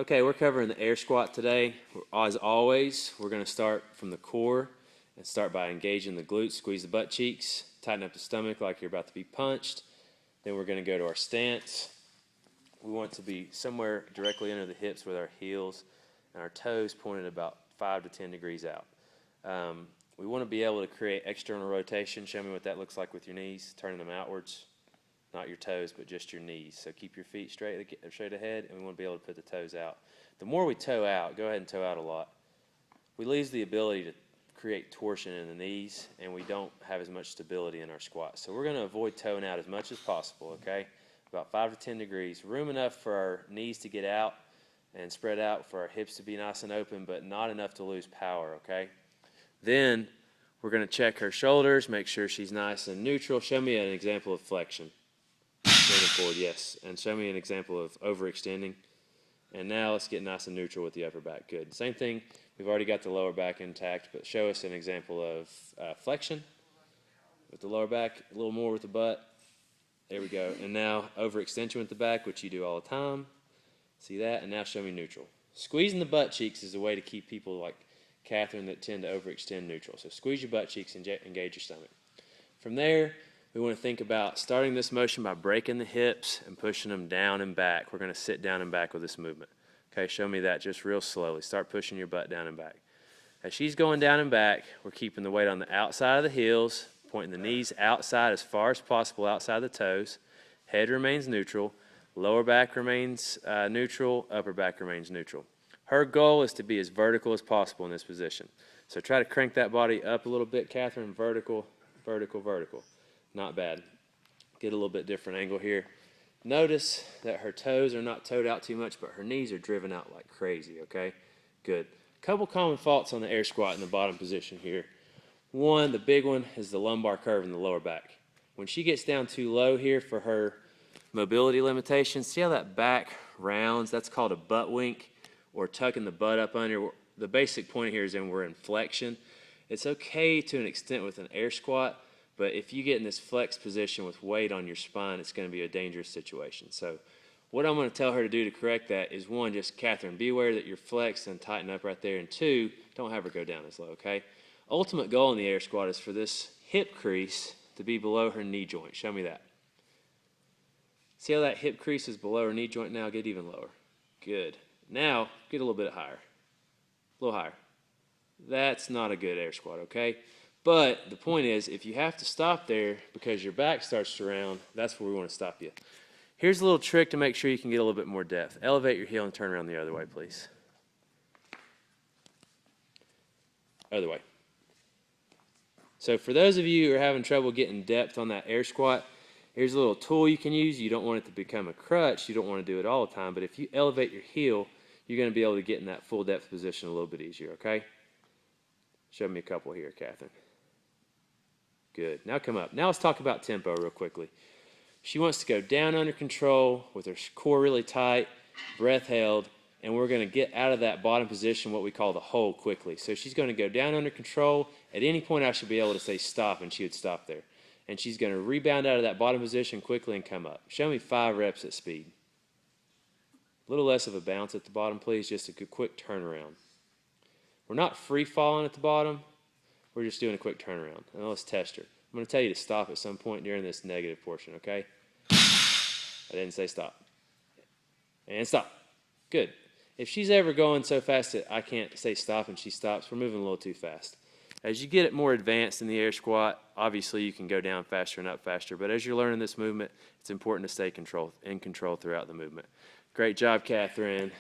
Okay, we're covering the air squat today. As always, we're going to start from the core and start by engaging the glutes, squeeze the butt cheeks, tighten up the stomach like you're about to be punched. Then we're going to go to our stance. We want to be somewhere directly under the hips with our heels and our toes pointed about 5 to 10 degrees out. We want to be able to create external rotation. Show me what that looks like with your knees, turning them outwards. Not your toes, but just your knees. So keep your feet straight ahead, and we want to be able to put the toes out. The more we toe out, go ahead and toe out a lot, we lose the ability to create torsion in the knees, and we don't have as much stability in our squat. So we're going to avoid toeing out as much as possible, okay? About 5 to 10 degrees. Room enough for our knees to get out and spread out, for our hips to be nice and open, but not enough to lose power, okay? Then we're going to check her shoulders, make sure she's nice and neutral. Show me an example of flexion. Leaning forward, yes. And show me an example of overextending. And now let's get nice and neutral with the upper back. Good. Same thing. We've already got the lower back intact, but show us an example of flexion with the lower back, a little more with the butt. There we go. And now overextension with the back, which you do all the time. See that? And now show me neutral. Squeezing the butt cheeks is a way to keep people like Catherine that tend to overextend neutral. So squeeze your butt cheeks and engage your stomach. From there, we want to think about starting this motion by breaking the hips and pushing them down and back. We're going to sit down and back with this movement. Okay, show me that just real slowly. Start pushing your butt down and back. As she's going down and back, we're keeping the weight on the outside of the heels, pointing the knees outside as far as possible, outside the toes. Head remains neutral. Lower back remains neutral. Upper back remains neutral. Her goal is to be as vertical as possible in this position. So try to crank that body up a little bit, Catherine. Vertical, vertical, vertical. Not bad. Get a little bit different angle here. Notice that her toes are not toed out too much, but her knees are driven out like crazy, okay? Good. Couple common faults on the air squat in the bottom position here. One, the big one, is the lumbar curve in the lower back. When she gets down too low here for her mobility limitations, see how that back rounds? That's called a butt wink, or tucking the butt up under. The basic point here is we're in flexion. It's okay to an extent with an air squat, but if you get in this flex position with weight on your spine, it's going to be a dangerous situation. So what I'm going to tell her to do to correct that is, one, just, Catherine, be aware that you're flexed and tighten up right there. And two, don't have her go down as low, okay? Ultimate goal in the air squat is for this hip crease to be below her knee joint. Show me that. See how that hip crease is below her knee joint now? Get even lower. Good. Now, get a little bit higher. A little higher. That's not a good air squat, okay? But the point is, if you have to stop there because your back starts to round, that's where we want to stop you. Here's a little trick to make sure you can get a little bit more depth. Elevate your heel and turn around the other way, please. Other way. So for those of you who are having trouble getting depth on that air squat, here's a little tool you can use. You don't want it to become a crutch. You don't want to do it all the time. But if you elevate your heel, you're going to be able to get in that full depth position a little bit easier, okay? Show me a couple here, Catherine. Good. Now come up. Now let's talk about tempo real quickly. She wants to go down under control with her core really tight, breath held, and we're going to get out of that bottom position, what we call the hold, quickly. So she's going to go down under control. At any point I should be able to say stop, and she would stop there. And she's going to rebound out of that bottom position quickly and come up. Show me 5 reps at speed. A little less of a bounce at the bottom, please, just a quick turnaround. We're not free falling at the bottom. We're just doing a quick turnaround. Now let's test her. I'm going to tell you to stop at some point during this negative portion, okay? I didn't say stop. And stop. Good. If she's ever going so fast that I can't say stop and she stops, we're moving a little too fast. As you get it more advanced in the air squat, obviously you can go down faster and up faster, but as you're learning this movement, it's important to stay in control throughout the movement. Great job, Catherine.